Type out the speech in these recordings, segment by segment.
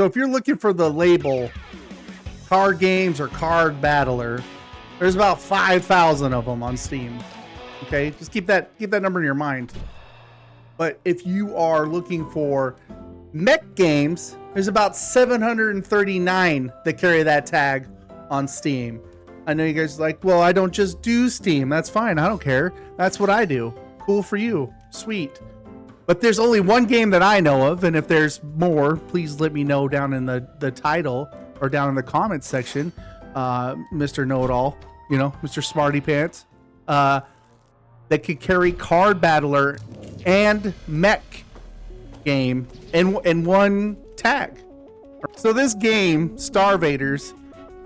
So if you're looking for the label card games or card battler, there's about 5,000 of them on Steam. Okay, just keep that number in your mind. But if you are looking for mech games, there's about 739 that carry that tag on Steam. I know you guys are like, well, I don't just do Steam. That's fine. I don't care. That's what I do. Cool for you. Sweet. But there's only one game that I know of, and if there's more, please let me know down in the title or down in the comments section, Mr. Know-It-All, you know, Mr. Smarty Pants, that could carry card battler and mech game in one tag. So this game, Starvaders,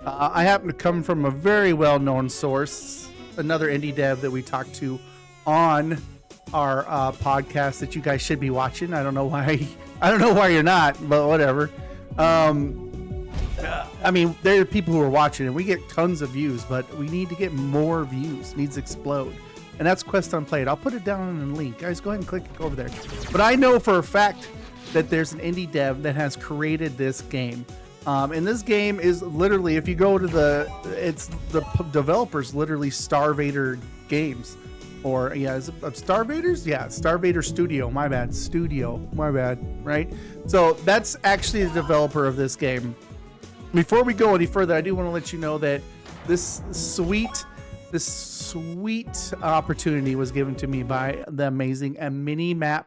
I happen to come from a very well-known source, another indie dev that we talked to on our podcast that you guys should be watching. I don't know why you're not, but whatever. I mean, there are people who are watching and we get tons of views, but we need to get more views. It needs to explode. And that's Quest Unplayed. I'll put it down in the link. Guys, go ahead and click over there. But I know for a fact that there's an indie dev that has created this game. And this game is literally, if you go to the developers, literally Starvader Games. Or, yeah, is it Starvaders? Yeah, Starvader Studio. My bad. Right? So that's actually the developer of this game. Before we go any further, I do want to let you know that this sweet opportunity was given to me by the amazing Minimap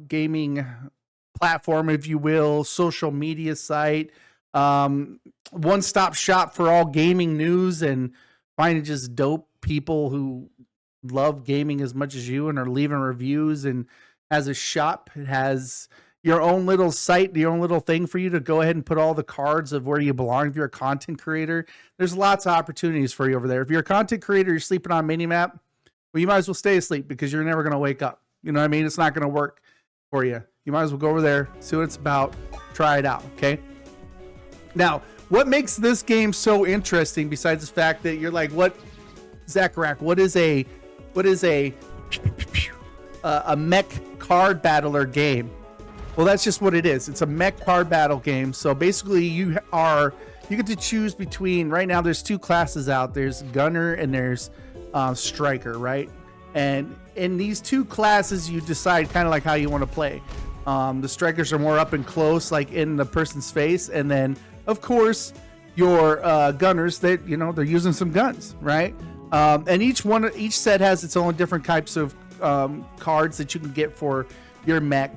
gaming platform, if you will, social media site, one-stop shop for all gaming news and finding just dope people who love gaming as much as you and are leaving reviews, and has a shop. It has your own little site, your own little thing for you to go ahead and put all the cards of where you belong. If you're a content creator, there's lots of opportunities for you over there. If you're a content creator, you're sleeping on Minimap, well, you might as well stay asleep because you're never going to wake up. You know what I mean? It's not going to work for you. You might as well go over there, see what it's about, try it out, okay? Now, what makes this game so interesting, besides the fact that you're like, what, Zacharack, what is a mech card battler game? Well, that's just what it is. It's a mech card battle game. So basically you get to choose between, right now there's two classes out. There's gunner and there's striker, right? And in these two classes, you decide kind of like how you want to play. The strikers are more up and close, like in the person's face. And then of course your gunners, they're using some guns, right? And each set has its own different types of cards that you can get for your mech.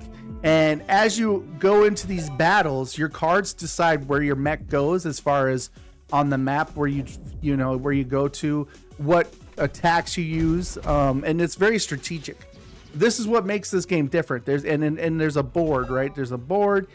And as you go into these battles, your cards decide where your mech goes as far as on the map, where you go to, what attacks you use, and it's very strategic. This is what makes this game different. There's a board, right? There's a board,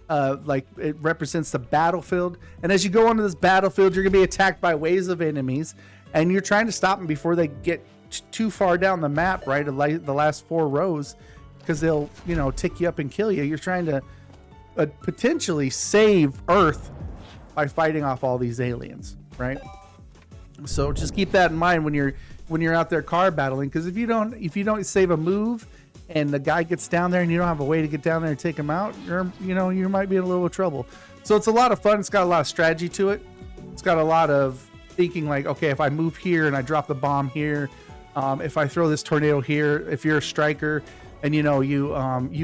like it represents the battlefield. And as you go onto this battlefield, you're gonna be attacked by waves of enemies, and you're trying to stop them before they get too far down the map, right? The last 4 rows, because they'll, tick you up and kill you. You're trying to potentially save Earth by fighting off all these aliens, right? So just keep that in mind when you're out there card battling, because if you don't save a move and the guy gets down there and you don't have a way to get down there and take him out, you might be in a little trouble. So it's a lot of fun. It's got a lot of strategy to it. It's got a lot of thinking, like, okay, if I move here and I drop the bomb here, if I throw this tornado here, if you're a striker and you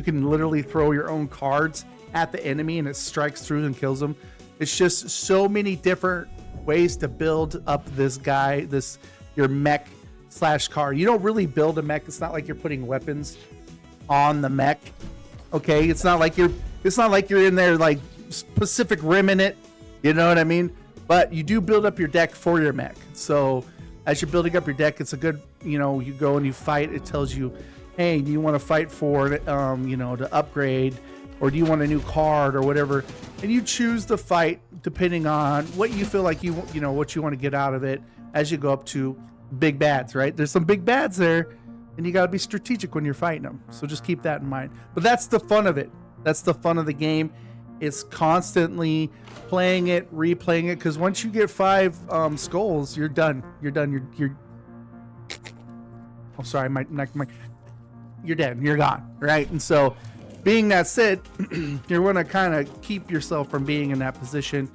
can literally throw your own cards at the enemy and it strikes through and kills them. It's just so many different ways to build up your mech / card. You don't really build a mech. It's not like you're putting weapons on the mech. Okay, it's not like you're in there like Pacific Rim it. You know what I mean? But you do build up your deck for your mech. So as you're building up your deck, it's a good, you go and you fight. It tells you, hey, do you want to fight for to upgrade, or do you want a new card or whatever? And you choose the fight depending on what you feel like what you want to get out of it as you go up to big bads, right? There's some big bads there, and you got to be strategic when you're fighting them. So just keep that in mind. But that's the fun of it. That's the fun of the game. It's constantly playing it, replaying it, because once you get 5 skulls, you're done. You're oh, sorry, my you're dead. You're gone, right? And so being that said, you're going to kind of keep yourself from being in that position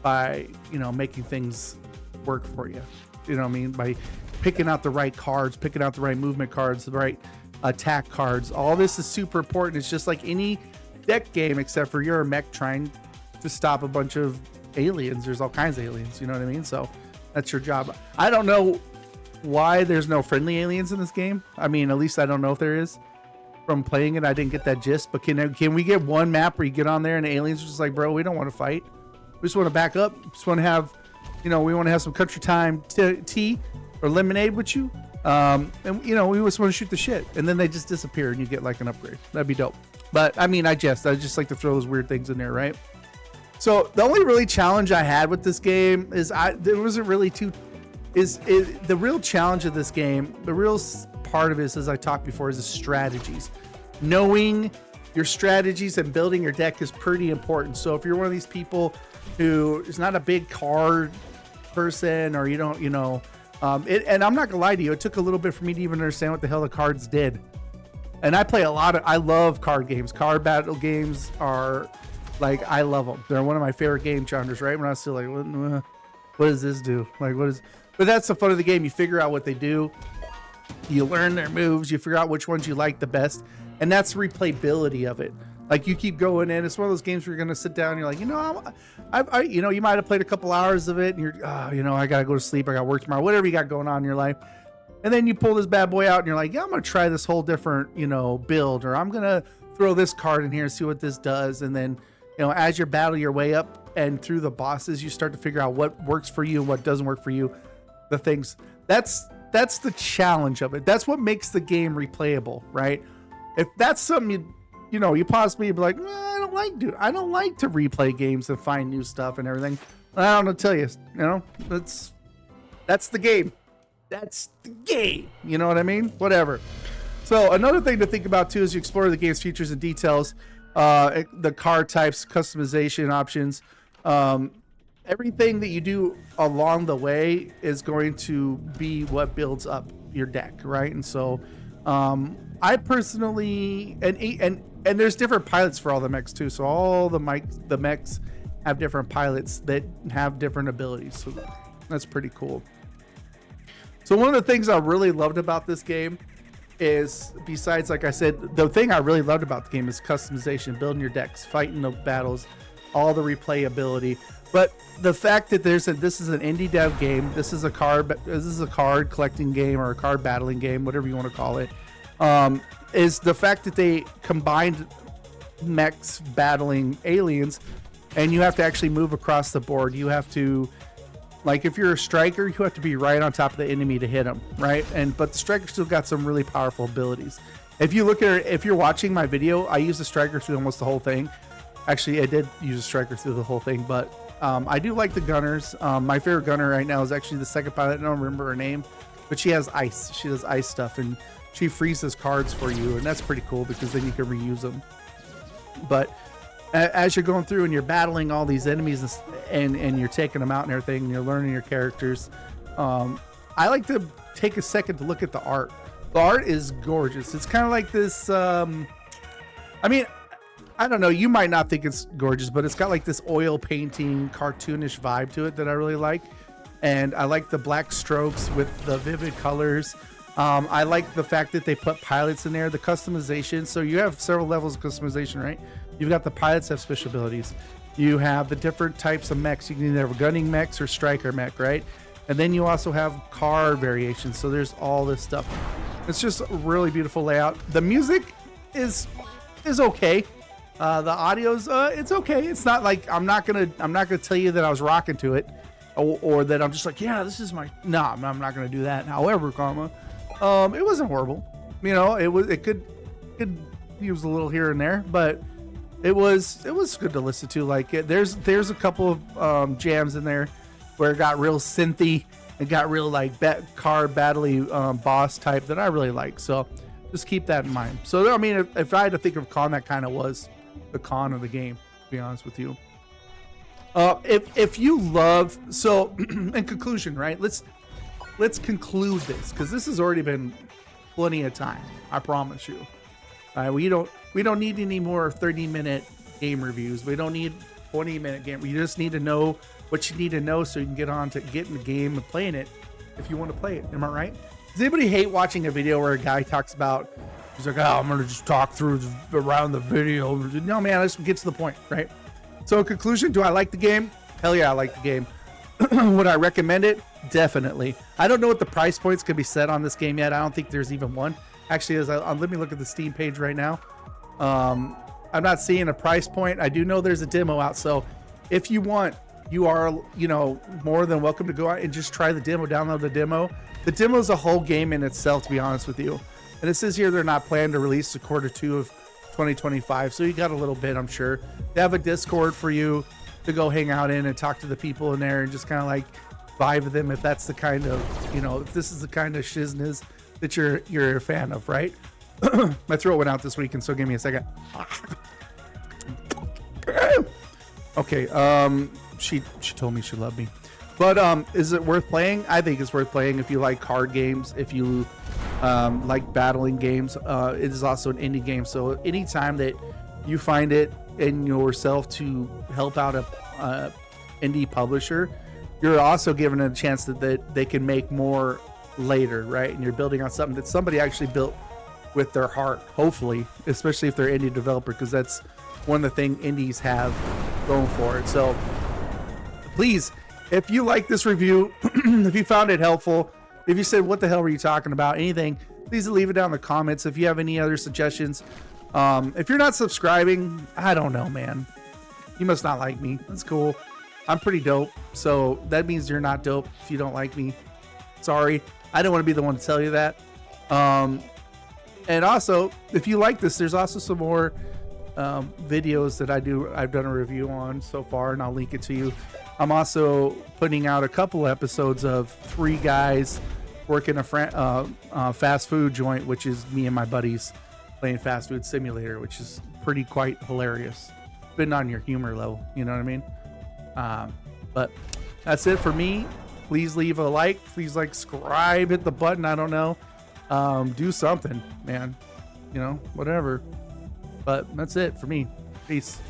by, you know, making things work for you. You know what I mean? By picking out the right cards, picking out the right movement cards, the right attack cards. All this is super important. It's just like any deck game, except for you're a mech trying to stop a bunch of aliens. There's all kinds of aliens, you know what I mean? So that's your job. I don't know why there's no friendly aliens in this game. I mean, at least I don't know if there is. From playing it, I didn't get that gist. But can we get one map where you get on there and the aliens are just like, bro, we don't want to fight. We just want to back up. Just want to have, you know, we want to have some country time tea or lemonade with you. And, you know, we just want to shoot the shit. And then they just disappear and you get like an upgrade. That'd be dope. But I mean, I just like to throw those weird things in there, right? So the only really challenge I had with this game is there wasn't really the real challenge of this game, the real part of it is, as I talked before, is the strategies. Knowing your strategies and building your deck is pretty important. So if you're one of these people who is not a big card person, or you don't, you know, and I'm not gonna lie to you, it took a little bit for me to even understand what the hell the cards did. And I love card games. Card battle games are like, I love them. They're one of my favorite game genres, right? When I was still like, what does this do? Like, but that's the fun of the game. You figure out what they do. You learn their moves. You figure out which ones you like the best. And that's the replayability of it. Like, you keep going in. It's one of those games where you're going to sit down and you're like, you know, you know, you might have played a couple hours of it and you're, you know, I got to go to sleep. I got work tomorrow, whatever you got going on in your life. And then you pull this bad boy out and you're like, yeah, I'm going to try this whole different, you know, build, or I'm going to throw this card in here and see what this does. And then, you know, as you battle your way up and through the bosses, you start to figure out what works for you and what doesn't work for you. The things that's the challenge of it. That's what makes the game replayable, right? If that's something you know, you possibly be like, I don't like to replay games and find new stuff and everything. I don't know, tell you, you know, that's the game. That's the game. You know what I mean? Whatever. So another thing to think about too is you explore the game's features and details, the card types, customization options. Everything that you do along the way is going to be what builds up your deck, right? And so I personally, and there's different pilots for all the mechs too. So all the mechs have different pilots that have different abilities. So that's pretty cool. So one of the things I really loved about this game is, besides, like I said, the thing I really loved about the game is customization, building your decks, fighting the battles, all the replayability. But the fact that this is an indie dev game, this is a card collecting game or a card battling game, whatever you want to call it, is the fact that they combined mechs battling aliens, and you have to actually move across the board. You have to, like, if you're a striker, you have to be right on top of the enemy to hit them, right? But the striker still got some really powerful abilities. If you look at it, if you're watching my video, I use the striker through almost the whole thing. Actually, I did use a striker through the whole thing, but I do like the gunners. My favorite gunner right now is actually the second pilot. I don't remember her name, but she has ice. She does ice stuff, and she freezes cards for you, and that's pretty cool because then you can reuse them. But as you're going through and you're battling all these enemies and you're taking them out and everything, and you're learning your characters, I like to take a second to look at the art. The art is gorgeous. It's kind of like this, I mean, I don't know, you might not think it's gorgeous, but it's got like this oil painting, cartoonish vibe to it that I really like. And I like the black strokes with the vivid colors. I like the fact that they put pilots in there, the customization. So you have several levels of customization, right? You've got the pilots have special abilities. You have the different types of mechs. You can either have gunning mechs or striker mech, right? And then you also have card variations. So there's all this stuff. It's just a really beautiful layout. The music is okay. The audio's it's okay. It's not like I'm not gonna tell you that I was rocking to it, or that I'm just like, yeah, this is my. No, I'm not gonna do that. However, it wasn't horrible. You know, it could use a little here and there, but it was good to listen to. Like, there's a couple of jams in there where it got real synthy. It got real like card battle-y boss type that I really like. So just keep that in mind. So I mean, if I had to think of con, that kind of was the con of the game, to be honest with you. If you love, so in conclusion, right? Let's conclude this, because this has already been plenty of time. I promise you. We don't. We don't need any more 30-minute game reviews. We don't need 20-minute game. You just need to know what you need to know so you can get on to getting the game and playing it if you want to play it. Am I right? Does anybody hate watching a video where a guy talks about, he's like, oh, I'm going to just talk through around the video. No, man, let's get to the point, right? So in conclusion, do I like the game? Hell yeah, I like the game. Would I recommend it? Definitely. I don't know what the price points can be set on this game yet. I don't think there's even one. Actually, let me look at the Steam page right now. I'm not seeing a price point. I do know there's a demo out. So if you want, you are, more than welcome to go out and just try the demo, download the demo. The demo is a whole game in itself, to be honest with you. And it says here they're not planning to release the Q2 of 2025. So you got a little bit, I'm sure. They have a Discord for you to go hang out in and talk to the people in there and just kind of like vibe with them if that's the kind of, if this is the kind of shizness that you're a fan of, right? My throat went out this weekend, so give me a second. Okay, she told me she loved me. But is it worth playing? I think it's worth playing if you like card games, if you like battling games. It is also an indie game, so anytime that you find it in yourself to help out a indie publisher, you're also given a chance that they can make more later, right? And you're building on something that somebody actually built with their heart, hopefully, especially if they're indie developer, because that's one of the things indies have going for it. So please, if you like this review, if you found it helpful, if you said, what the hell were you talking about, anything, please leave it down in the comments. If you have any other suggestions, if you're not subscribing, I don't know, man, you must not like me. That's cool. I'm pretty dope, so that means you're not dope if you don't like me. Sorry, I don't want to be the one to tell you that. And also, if you like this, there's also some more videos that I've done a review on so far, and I'll link it to you. I'm also putting out a couple episodes of 3 guys working a fast food joint, which is me and my buddies playing fast food simulator, which is pretty quite hilarious. Been on your humor level, you know what I mean? But that's it for me. Please leave a like, please subscribe, hit the button, I don't know, do something, man, whatever. But that's it for me. Peace.